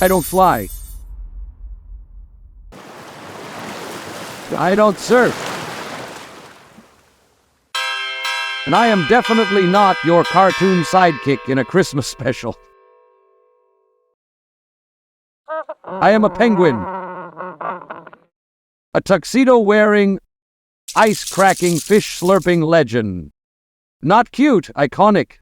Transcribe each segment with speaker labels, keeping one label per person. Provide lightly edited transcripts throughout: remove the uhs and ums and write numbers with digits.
Speaker 1: I don't fly. I don't surf. And I am definitely not your cartoon sidekick in a Christmas special. I am a penguin. A tuxedo-wearing, ice-cracking, fish-slurping legend. Not cute, iconic.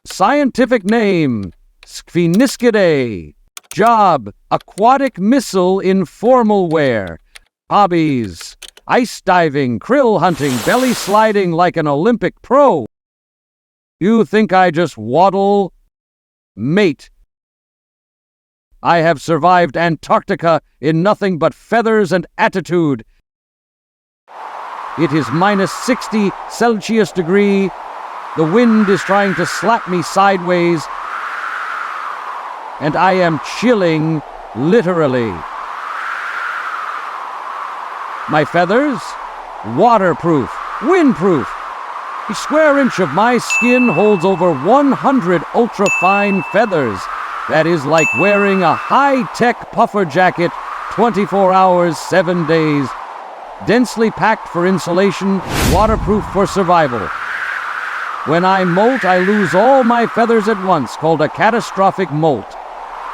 Speaker 1: Scientific name, Spheniscidae. Job, aquatic missile in formal wear. Hobbies, ice diving, krill hunting, belly sliding like an Olympic pro. You think I just waddle? Mate. I have survived Antarctica in nothing but feathers and attitude. It is minus 60 Celsius degree. The wind is trying to slap me sideways. And I am chilling, literally. My feathers? Waterproof, windproof. Each square inch of my skin holds over 100 ultra-fine feathers. That is like wearing a high-tech puffer jacket 24 hours, 7 days. Densely packed for insulation, waterproof for survival. When I molt, I lose all my feathers at once, called a catastrophic molt.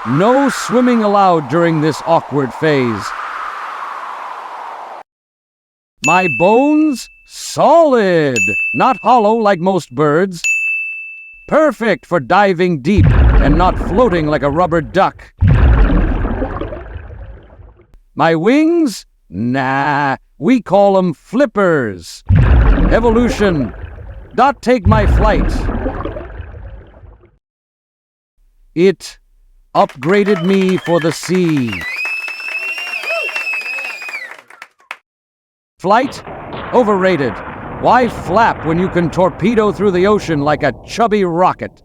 Speaker 1: No swimming allowed during this awkward phase. My bones? Solid! Not hollow like most birds. Perfect for diving deep and not floating like a rubber duck. My wings? Nah, we call them flippers. Evolution. Not take my flight. It upgraded me for the sea. Flight? Overrated. Why flap when you can torpedo through the ocean like a chubby rocket?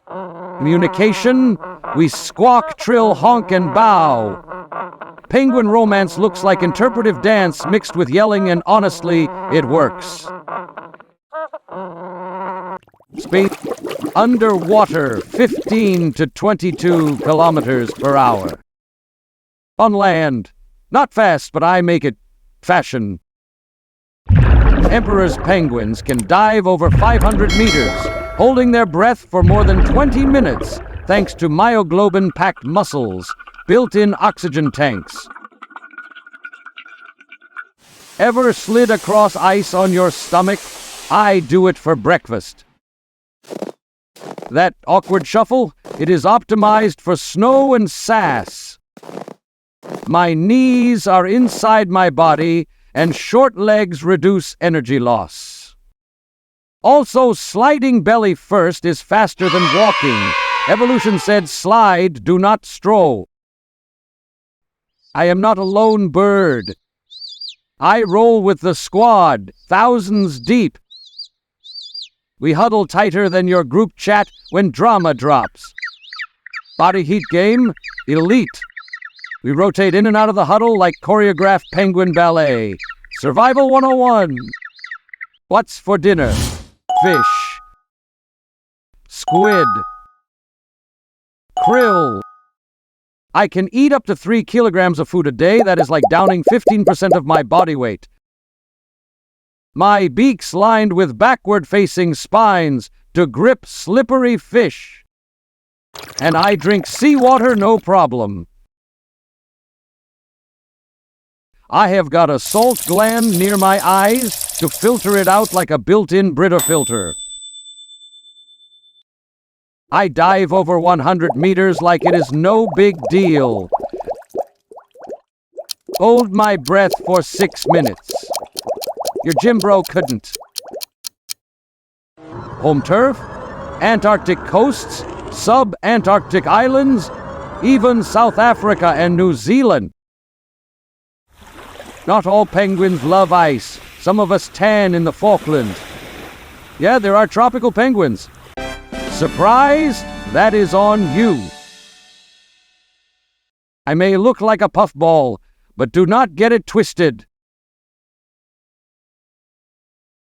Speaker 1: Communication? We squawk, trill, honk, and bow. Penguin romance looks like interpretive dance mixed with yelling, and honestly, it works. Speed underwater, 15 to 22 kilometers per hour. On land, not fast, but I make it fashion. Emperor's penguins can dive over 500 meters, holding their breath for more than 20 minutes, thanks to myoglobin-packed muscles, built-in oxygen tanks. Ever slid across ice on your stomach? I do it for breakfast. That awkward shuffle? It is optimized for snow and sass. My knees are inside my body, and short legs reduce energy loss. Also, sliding belly first is faster than walking. Evolution said slide, do not stroll. I am not a lone bird. I roll with the squad, thousands deep. We huddle tighter than your group chat when drama drops. Body heat game? Elite. We rotate in and out of the huddle like choreographed penguin ballet. Survival 101. What's for dinner? Fish. Squid. Krill. I can eat up to 3 kilograms of food a day. That is like downing 15% of my body weight. My beak's lined with backward-facing spines to grip slippery fish. And I drink seawater no problem. I have got a salt gland near my eyes to filter it out like a built-in Brita filter. I dive over 100 meters like it is no big deal. Hold my breath for 6 minutes. Your gym bro couldn't. Home turf? Antarctic coasts? Sub-Antarctic islands? Even South Africa and New Zealand. Not all penguins love ice. Some of us tan in the Falklands. Yeah, there are tropical penguins. Surprise? That is on you. I may look like a puffball, but do not get it twisted.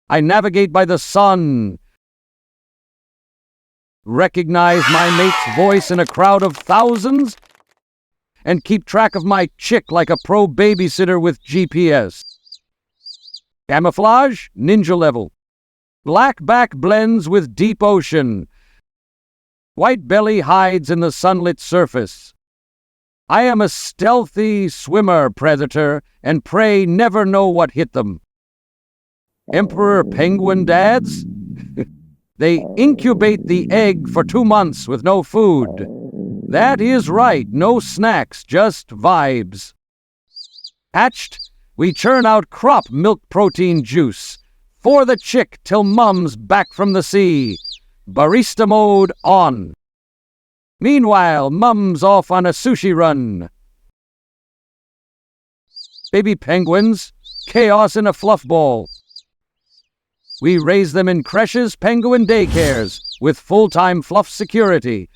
Speaker 1: I navigate by the sun. recognize my mate's voice in a crowd of thousands, and keep track of my chick like a pro babysitter with GPS. Camouflage, ninja level. Black back blends with deep ocean. White belly hides in the sunlit surface. I am a stealthy swimmer predator, and prey never know what hit them. Emperor penguin dads? They incubate the egg for 2 months with no food. That is right, no snacks, just vibes. Hatched, we churn out crop milk protein juice. For the chick till mum's back from the sea. Barista mode on. Meanwhile, mum's off on a sushi run. Baby penguins, chaos in a fluff ball. We raise them in creches, penguin daycares, with full-time fluff security.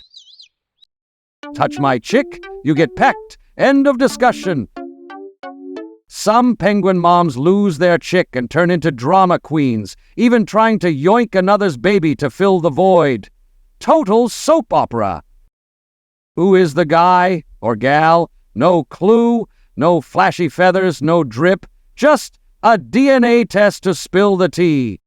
Speaker 1: Touch my chick, you get pecked. End of discussion. Some penguin moms lose their chick and turn into drama queens, even trying to yoink another's baby to fill the void. Total soap opera. Who is the guy or gal? No clue, no flashy feathers, no drip, just a DNA test to spill the tea.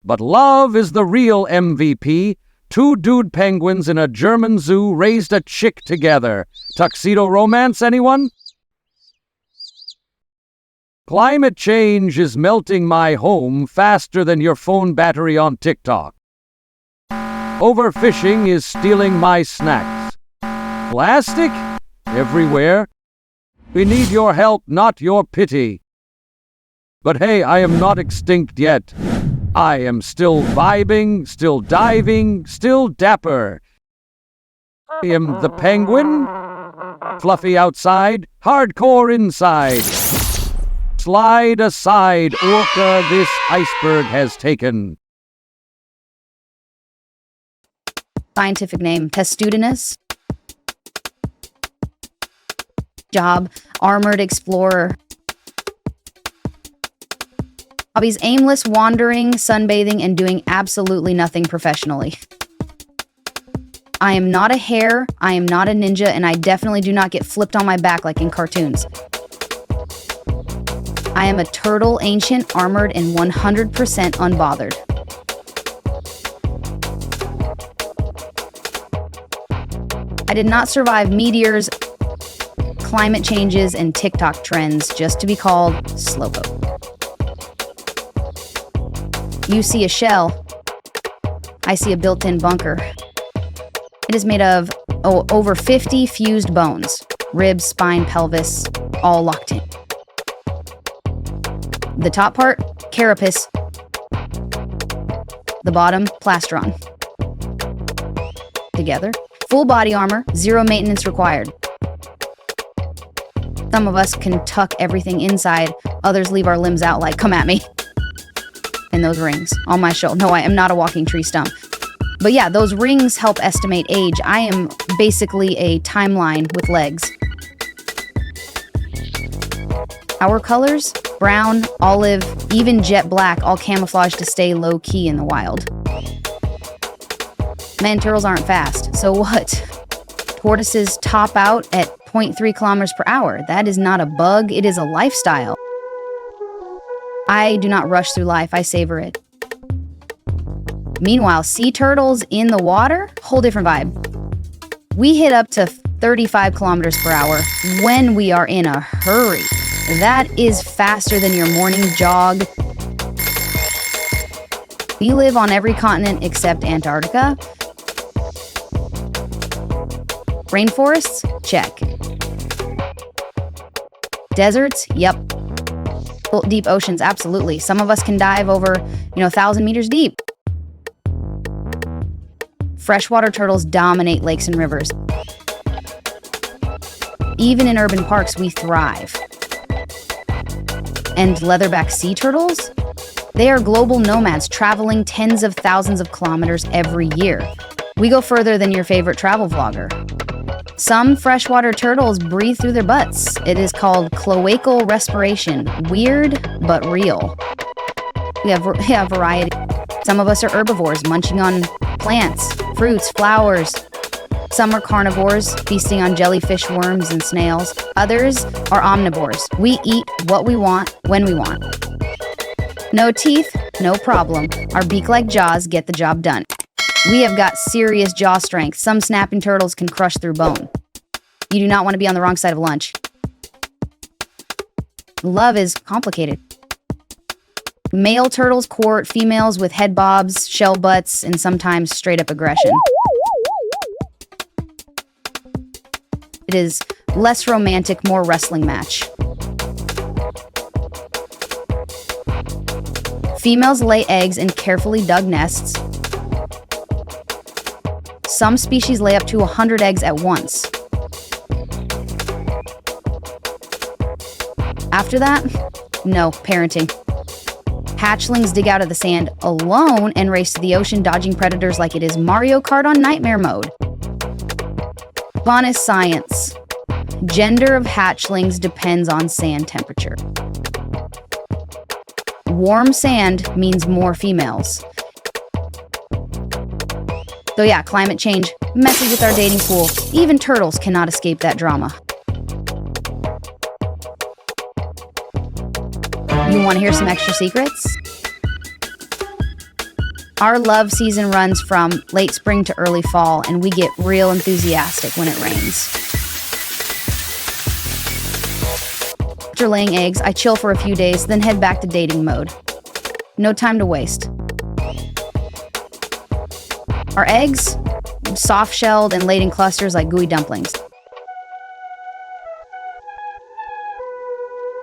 Speaker 1: But love is the real MVP. 2 dude penguins in a German zoo raised a chick together. Tuxedo romance, anyone? Climate change is melting my home faster than your phone battery on TikTok. Overfishing is stealing my snacks. Plastic? Everywhere. We need your help, not your pity. But hey, I am not extinct yet. I am still vibing, still diving, still dapper. I am the penguin. Fluffy outside, hardcore inside. Slide aside, orca this iceberg has taken.
Speaker 2: Scientific name, testudinous. Job, armored explorer. Hobbies, aimless wandering, sunbathing, and doing absolutely nothing professionally. I am not a hare, I am not a ninja, and I definitely do not get flipped on my back like in cartoons. I am a turtle, ancient, armored, and 100% unbothered. I did not survive meteors, climate changes, and TikTok trends just to be called slowpoke. You see a shell, I see a built-in bunker. It is made of over 50 fused bones, ribs, spine, pelvis, all locked in. The top part, carapace. The bottom, plastron. Together. Full body armor, 0 maintenance required. Some of us can tuck everything inside, others leave our limbs out like, come at me. And those rings on my shoulder. No, I am not a walking tree stump. But yeah, those rings help estimate age. I am basically a timeline with legs. Our colors, brown, olive, even jet black, all camouflaged to stay low-key in the wild. Man, turtles aren't fast, so what? Tortoises top out at 0.3 kilometers per hour. That is not a bug, it is a lifestyle. I do not rush through life, I savor it. Meanwhile, sea turtles in the water, whole different vibe. We hit up to 35 kilometers per hour when we are in a hurry. That is faster than your morning jog. We live on every continent except Antarctica. Rainforests? Check. Deserts? Yep. Deep oceans? Absolutely. Some of us can dive over, 1,000 meters deep. Freshwater turtles dominate lakes and rivers. Even in urban parks, we thrive. And leatherback sea turtles? They are global nomads traveling tens of thousands of kilometers every year. We go further than your favorite travel vlogger. Some freshwater turtles breathe through their butts. It is called cloacal respiration. Weird, but real. We have variety. Some of us are herbivores, munching on plants, fruits, flowers. Some are carnivores, feasting on jellyfish, worms, and snails. Others are omnivores. We eat what we want, when we want. No teeth, no problem. Our beak-like jaws get the job done. We have got serious jaw strength. Some snapping turtles can crush through bone. You do not want to be on the wrong side of lunch. Love is complicated. Male turtles court females with head bobs, shell butts, and sometimes straight-up aggression. It is less romantic, more wrestling match. Females lay eggs in carefully dug nests. Some species lay up to 100 eggs at once. After that, no parenting. Hatchlings dig out of the sand alone and race to the ocean, dodging predators like it is Mario Kart on nightmare mode. Bonus science. Gender of hatchlings depends on sand temperature. Warm sand means more females. So yeah, climate change messes with our dating pool. Even turtles cannot escape that drama. You want to hear some extra secrets? Our love season runs from late spring to early fall, and we get real enthusiastic when it rains. After laying eggs, I chill for a few days, then head back to dating mode. No time to waste. Our eggs, soft-shelled and laid in clusters like gooey dumplings.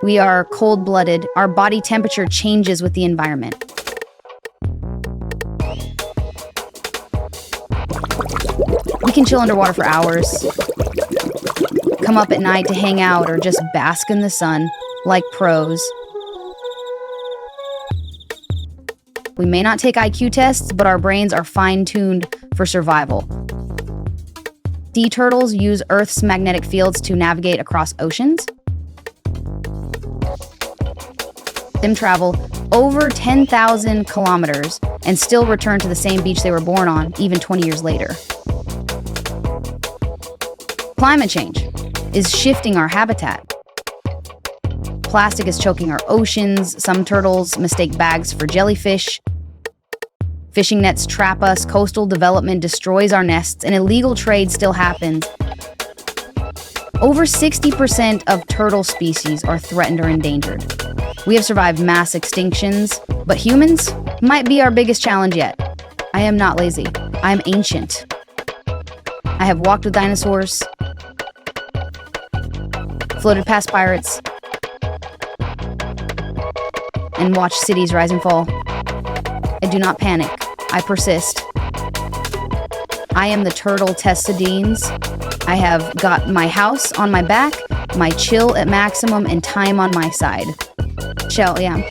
Speaker 2: We are cold-blooded. Our body temperature changes with the environment. We can chill underwater for hours, come up at night to hang out, or just bask in the sun like pros. We may not take IQ tests, but our brains are fine-tuned for survival. Sea turtles use Earth's magnetic fields to navigate across oceans. Them travel over 10,000 kilometers and still return to the same beach they were born on, even 20 years later. Climate change is shifting our habitat. Plastic is choking our oceans. Some turtles mistake bags for jellyfish. Fishing nets trap us. Coastal development destroys our nests, and illegal trade still happens. Over 60% of turtle species are threatened or endangered. We have survived mass extinctions, but humans might be our biggest challenge yet. I am not lazy. I am ancient. I have walked with dinosaurs, floated past pirates, and watched cities rise and fall. I do not panic. I persist. I am the turtle Tessadines. I have got my house on my back, my chill at maximum, and time on my side. Chill, yeah.